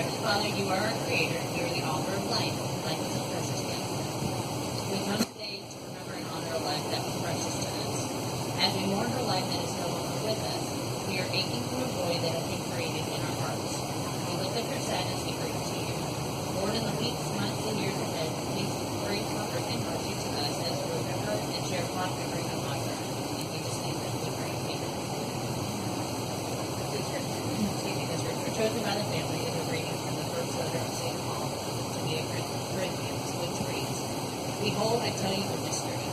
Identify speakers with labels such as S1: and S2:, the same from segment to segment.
S1: Heavenly Father, you are our Creator. You are the author of life. Life is a precious gift. We come today to remember and honor a life that was precious to us. As we mourn her life that is no longer with us, we are aching for a void that has been created in our hearts. We look at her sadness and bring it to you. Lord, in the weeks, months, and years ahead, please bring comfort and mercy to us as we remember and share life memory of Audra. In Jesus' name that we pray. Amen. This church were chosen by the family in the reading from the first letter of St. Paul to the Corinthians, which reads, Behold, I tell you a mystery.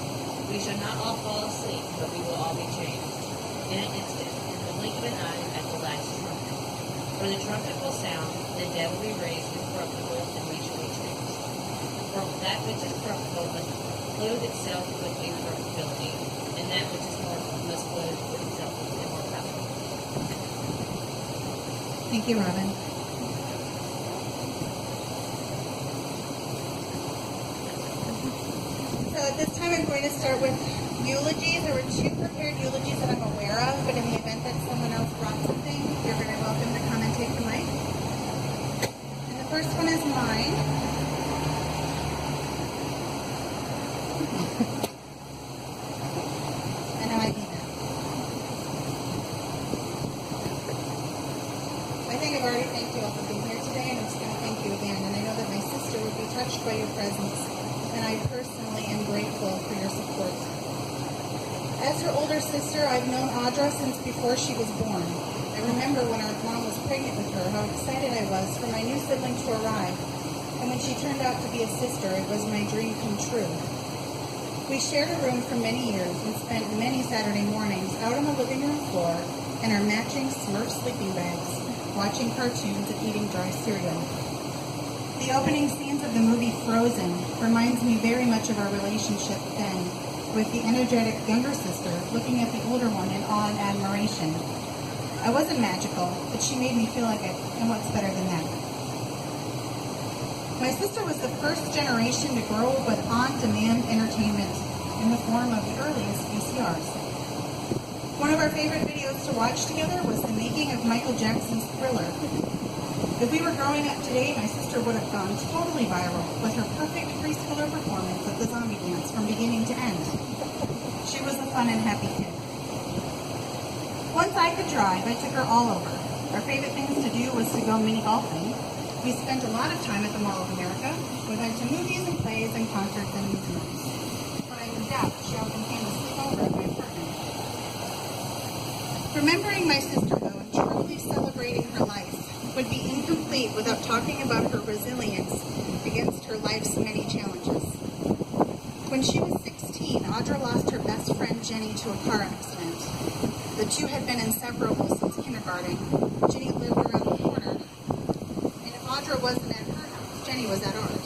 S1: We shall not all fall asleep, but we will all be changed. In an instant, in the blink of an eye, at the last trumpet. For the trumpet will sound, the dead will be raised incorruptible, and we shall be changed. For that which is corruptible must clothe itself with incorruptibility, and that which is mortal must clothe itself with immortality.
S2: Thank you, Robin. So at this time, I'm going to start with eulogies. There were 2 prepared eulogies that I'm aware of, but in the event that someone else brought something, you're very welcome to come and take the mic. And the first one is mine. And now I need it. I think I've already thanked you all for being here today, and I'm just going to thank you again. And I know that my sister would be touched by your presence, and I personally am grateful for your support. As her older sister, I've known Audra since before she was born. I remember when our mom was pregnant with her, how excited I was for my new sibling to arrive. And when she turned out to be a sister, it was my dream come true. We shared a room for many years and spent many Saturday mornings out on the living room floor in our matching Smurf sleeping bags, watching cartoons and eating dry cereal. The opening scenes of the movie Frozen reminds me very much of our relationship then, with the energetic younger sister looking at the older one in awe and admiration. I wasn't magical, but she made me feel like it, and what's better than that? My sister was the first generation to grow up with on-demand entertainment in the form of the earliest VCRs. One of our favorite videos to watch together was the making of Michael Jackson's Thriller. If we were growing up today, my sister would have gone totally viral with her perfect preschooler performance of the zombie dance from beginning to end. She was a fun and happy kid. Once I could drive, I took her all over. Our favorite things to do was to go mini golfing. We spent a lot of time at the Mall of America. We went to movies and plays and concerts and museums. But I would doubt she often came to sleep over at my apartment. Remembering my sister, though, and truly celebrating her life would be incomplete without talking about her resilience against her life's many challenges. When she was 16, Audra lost her best friend Jenny to a car accident. The two had been inseparable since kindergarten. Jenny lived around the corner, and if Audra wasn't at her house, Jenny was at ours.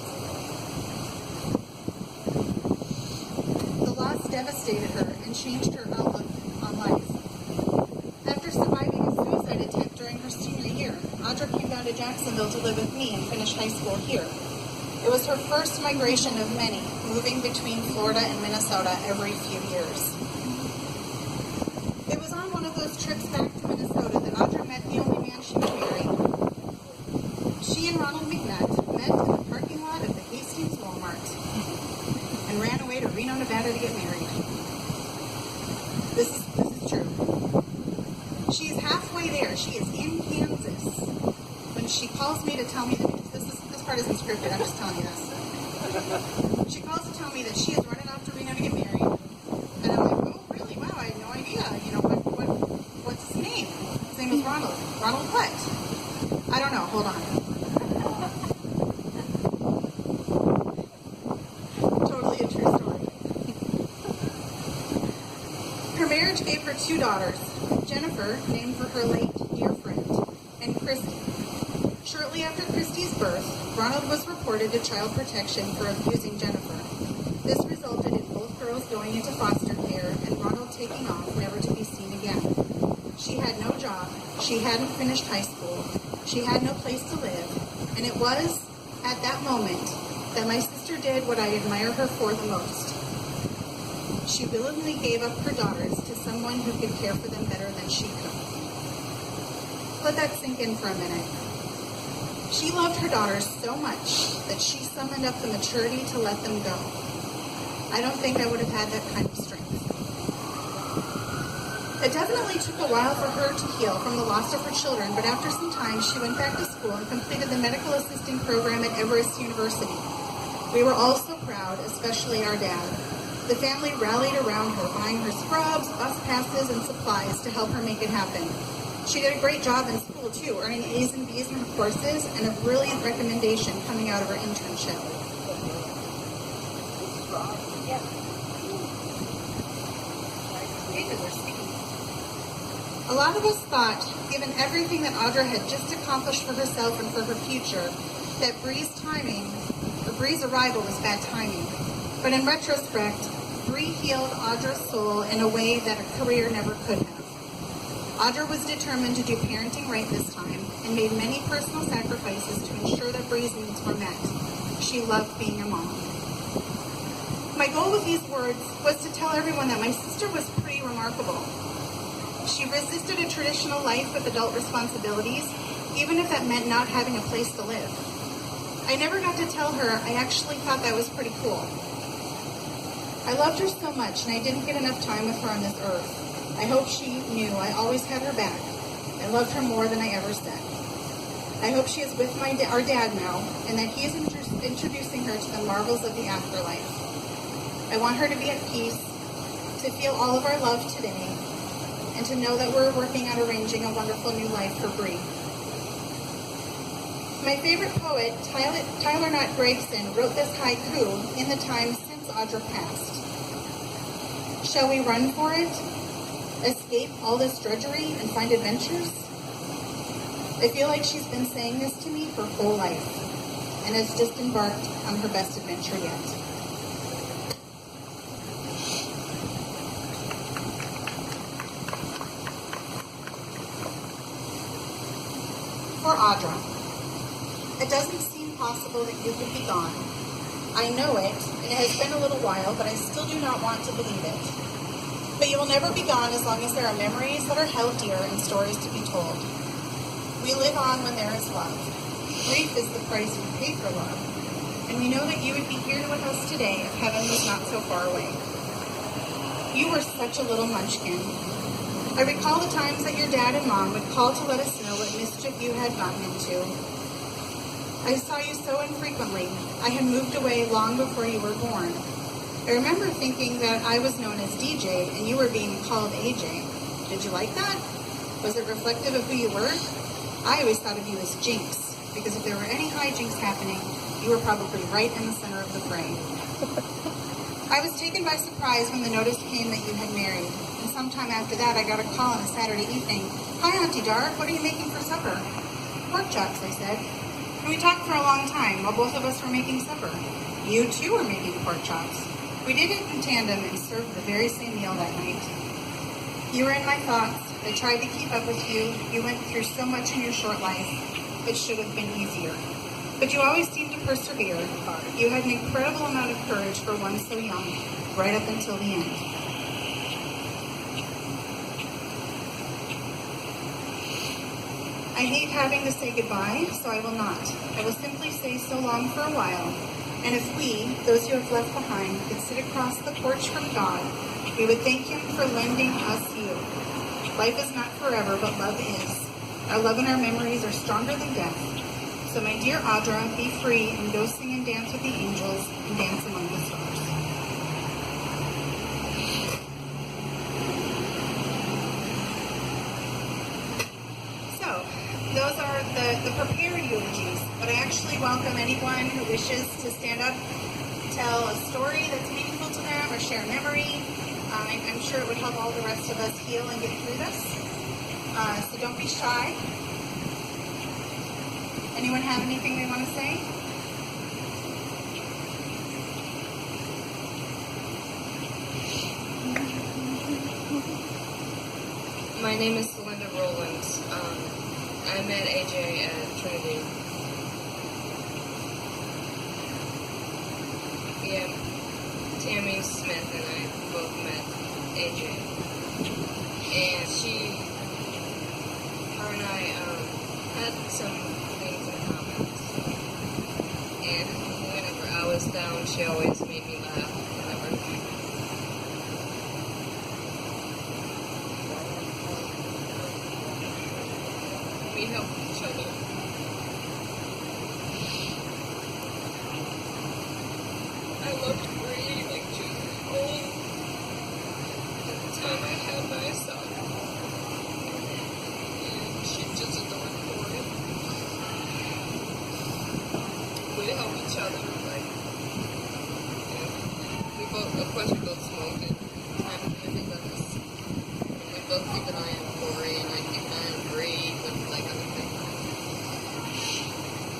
S2: The loss devastated her and changed her outlook on life. After surviving a suicide attempt during her senior year, Audra came down to Jacksonville to live with me and finish high school here. It was her first migration of many, moving between Florida and Minnesota every few years. It was on one of those trips back to Minnesota that Audra met the only man she would marry. She and Ronald McNutt met in the parking lot of the Hastings Walmart and ran away to Reno, Nevada to get married. This is true. She is halfway there. She is in Kansas when she calls me to tell me the news. This part isn't scripted. I'm just telling you this. She calls to tell me that she is running off to Reno to get married. And I'm like, oh, really? Wow, I had no idea. You know, what's his name? His name is Ronald. Ronald what? I don't know. Hold on. Totally a true story. Her marriage gave her 2 daughters. Jennifer, named for her late dear friend, and Christy. Shortly after Christy's birth, Ronald was reported to child protection for abusing Jennifer. This resulted in both girls going into foster care and Ronald taking off, never to be seen again. She had no job, she hadn't finished high school, she had no place to live, and it was at that moment that my sister did what I admire her for the most. She willingly gave up her daughters to someone who could care for them better than she could. Let that sink in for a minute. She loved her daughters so much that she summoned up the maturity to let them go. I don't think I would have had that kind of strength. It definitely took a while for her to heal from the loss of her children, but after some time, she went back to school and completed the medical assisting program at Everest University. We were all so proud, especially our dad. The family rallied around her, buying her scrubs, bus passes, and supplies to help her make it happen. She did a great job in school, too, earning A's and B's in her courses and a brilliant recommendation coming out of her internship. A lot of us thought, given everything that Audra had just accomplished for herself and for her future, that Bree's arrival was bad timing. But in retrospect, Bree healed Audra's soul in a way that a career never could have. Audra was determined to do parenting right this time and made many personal sacrifices to ensure that Bree's needs were met. She loved being a mom. My goal with these words was to tell everyone that my sister was pretty remarkable. She resisted a traditional life with adult responsibilities, even if that meant not having a place to live. I never got to tell her I actually thought that was pretty cool. I loved her so much, and I didn't get enough time with her on this earth. I hope she knew I always had her back. I loved her more than I ever said. I hope she is with our dad now, and that he is introducing her to the marvels of the afterlife. I want her to be at peace, to feel all of our love today, and to know that we're working on arranging a wonderful new life for Bree. My favorite poet, Tyler Knott Gregson, wrote this haiku in the time since Audra passed. Shall we run for it? Escape all this drudgery and find adventures? I feel like she's been saying this to me her whole life and has just embarked on her best adventure yet. For Audra, it doesn't seem possible that you could be gone. I know it, and it has been a little while, but I still do not want to believe it. But you will never be gone as long as there are memories that are held dear and stories to be told. We live on when there is love. Grief is the price we pay for love, and we know that you would be here with us today if heaven was not so far away. You were such a little munchkin. I recall the times that your dad and mom would call to let us know what mischief you had gotten into. I saw you so infrequently. I had moved away long before you were born. I remember thinking that I was known as DJ and you were being called AJ. Did you like that? Was it reflective of who you were? I always thought of you as Jinx, because if there were any hijinks happening, you were probably right in the center of the fray. I was taken by surprise when the notice came that you had married. And sometime after that, I got a call on a Saturday evening. Hi, Auntie Dar, what are you making for supper? Pork chops, I said. And we talked for a long time while both of us were making supper. You, too, were making pork chops. We did it in tandem and served the very same meal that night. You were in my thoughts. I tried to keep up with you. You went through so much in your short life. It should have been easier. But you always seemed to persevere. You had an incredible amount of courage for one so young, right up until the end. I hate having to say goodbye, so I will not. I will simply say so long for a while. And if we, those you have left behind, could sit across the porch from God, we would thank Him for lending us you. Life is not forever, but love is. Our love and our memories are stronger than death. So my dear Audra, be free and go sing and dance with the angels and dance among the stars. So, those are the prepared eulogies, but I actually welcome anyone who wishes to stand up, tell a story that's meaningful to them, or share a memory. I'm sure it would help all the rest of us heal and get through this. So don't be shy. Anyone have anything they want to say?
S3: My name is Celinda Rowland. I met AJ at Trinity. Yeah, Tammy Smith and I both met AJ. And her and I had some things in common. she always made me laugh whenever. We help each other. I loved Bree like she was my own. Every time I had my son, and she just adored Corey. We help each other, like, we both, of course, we both smoke and time to time with us. And we both keep an eye on Corey, and I keep an eye on Bree with, like, other things.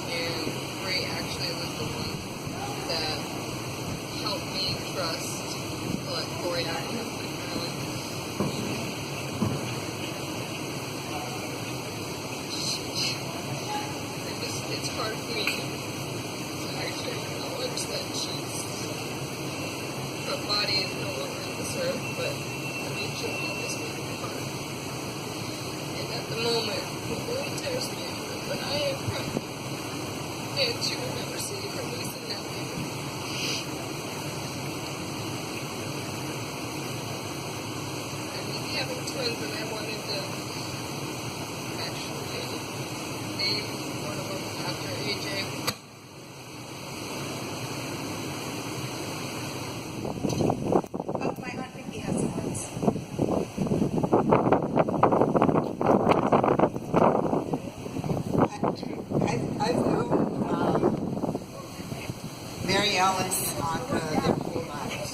S3: And Bree actually was the one that helped me trust to let Corey out of my Carolyn. It's hard for me to actually acknowledge that her body is no longer on this earth, but I mean, she'll always be in my heart. And at the moment, it really tears me apart, but I am proud. And she will never see her niece and nephew. I'm having twins, and I wanted to actually name one of them after AJ.
S2: Oh, my Aunt Vicky has some words.
S4: I've known Mary Alice and Audra their whole lives.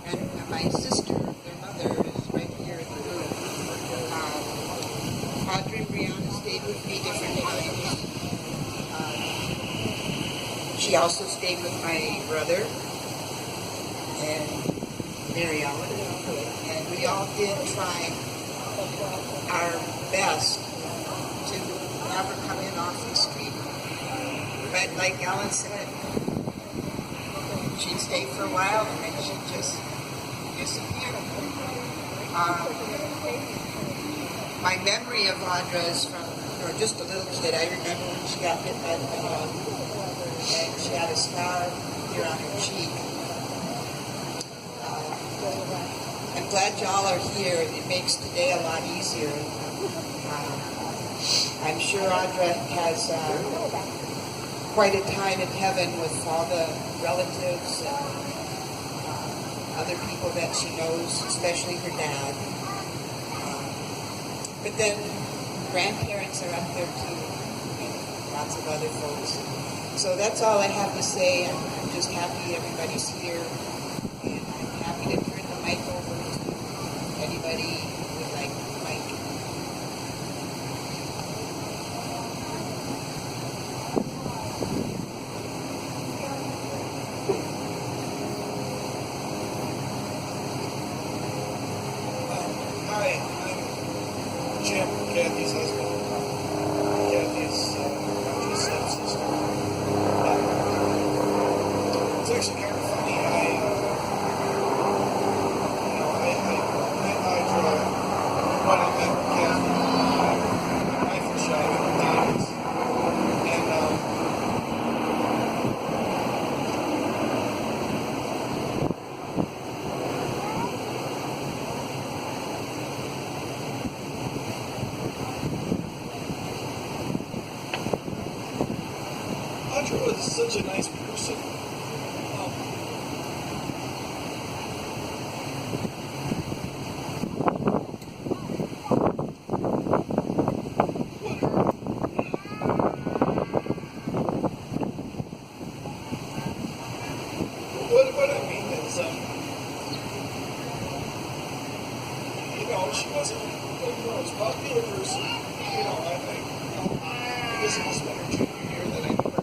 S4: And my sister, their mother, is right here in the room. Audra and Brianna stayed with me different times. She also stayed with my brother and Mary Alice. And we all did try our best to have her come in off the street. But like Ellen said, she'd stay for a while and then she'd just disappear. My memory of Audra is from, just a little kid. I remember when she got hit by the dog and she had a scar here on her cheek. I'm glad y'all are here. It makes today a lot easier. I'm sure Audra has quite a time in heaven with all the relatives and other people that she knows, especially her dad. But then grandparents are up there too, and lots of other folks. So that's all I have to say. I'm just happy everybody's here, and I'm happy to turn the mic over to anybody who would like the mic.
S5: Hi, I'm Jim, Kathy's husband. Kathy's Audrey's stepsister. It's actually kind of funny. I met Audra when I met Kathy. Rifle shot in the Davis. And Audra was such a nice person. What I mean is, she wasn't the most popular person. I think, this must have been her junior year that I knew her.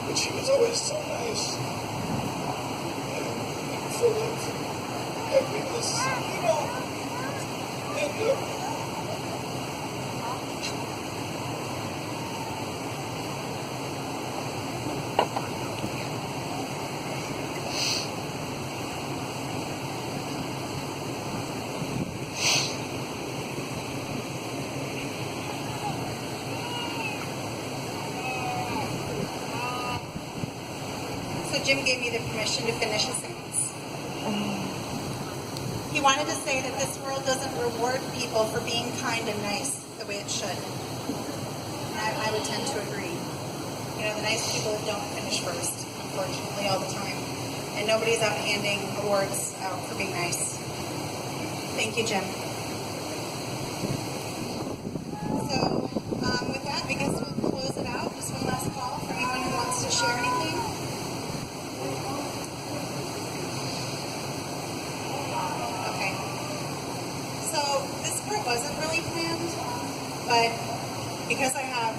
S5: But she was always so nice and full of happiness, and
S2: So Jim gave me the permission to finish his sentence. He wanted to say that this world doesn't reward people for being kind and nice the way it should. And I would tend to agree. You know, the nice people don't finish first, unfortunately, all the time. And nobody's out handing awards out for being nice. Thank you, Jim. So, with that, I guess we'll close it out. Just one last call for anyone who wants to share anything. Okay. So, this part wasn't really planned, but because I have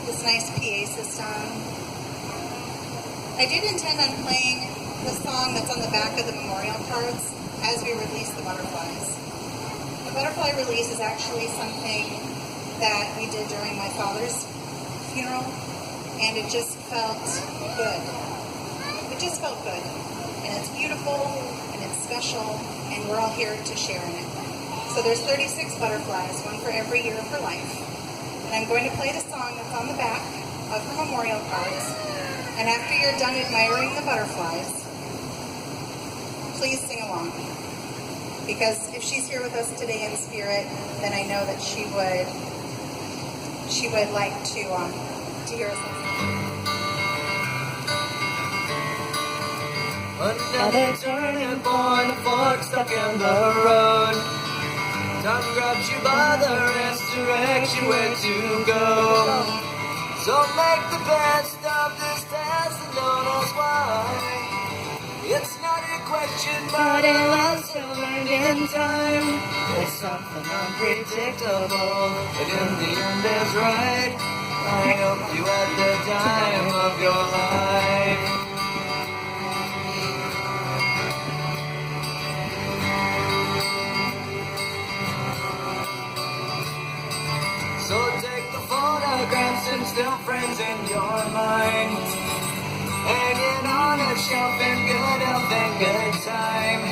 S2: this nice PA system, I did intend on playing the song that's on the back of the memorial cards as we release the butterflies. The butterfly release is actually something that we did during my father's funeral, and it just felt good. It just felt good. And it's beautiful, and it's special, and we're all here to share in it. So there's 36 butterflies, one for every year of her life. And I'm going to play the song that's on the back of her memorial cards. And after you're done admiring the butterflies, please sing along. Because if she's here with us today in spirit, then I know that she would like to hear us sing.
S6: Another turning point, a fork stuck in the road. Time grabs you by the wrist, directs you where to go. So make the best of this test and don't ask why. It's not a question, but a lesson learned in time. It's something unpredictable, but in the end is right. I hope you had the time of your life. So take the photographs and still frames in your mind, hanging on a shelf in good health and good time.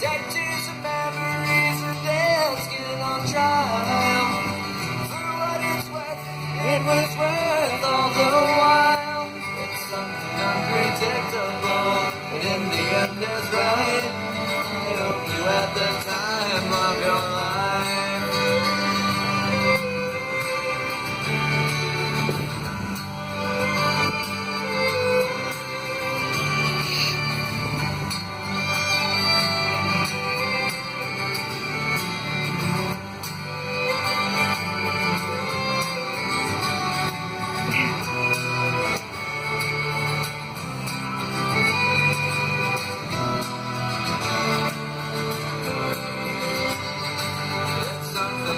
S6: Tattoos of memories and dead skin on trial. For what it's worth, it was worth all the while. It's something unpredictable, but in the end is right. I hope you had the time of your life.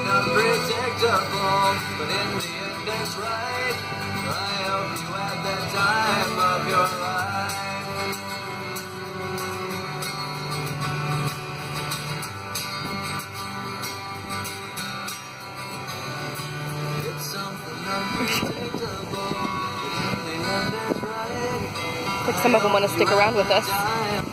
S6: Unpredictable, but in the end it's right. I hope you had the time of your life. It's something unpredictable, but in the end it's right.
S7: Like some of them want to stick around with us.
S6: Time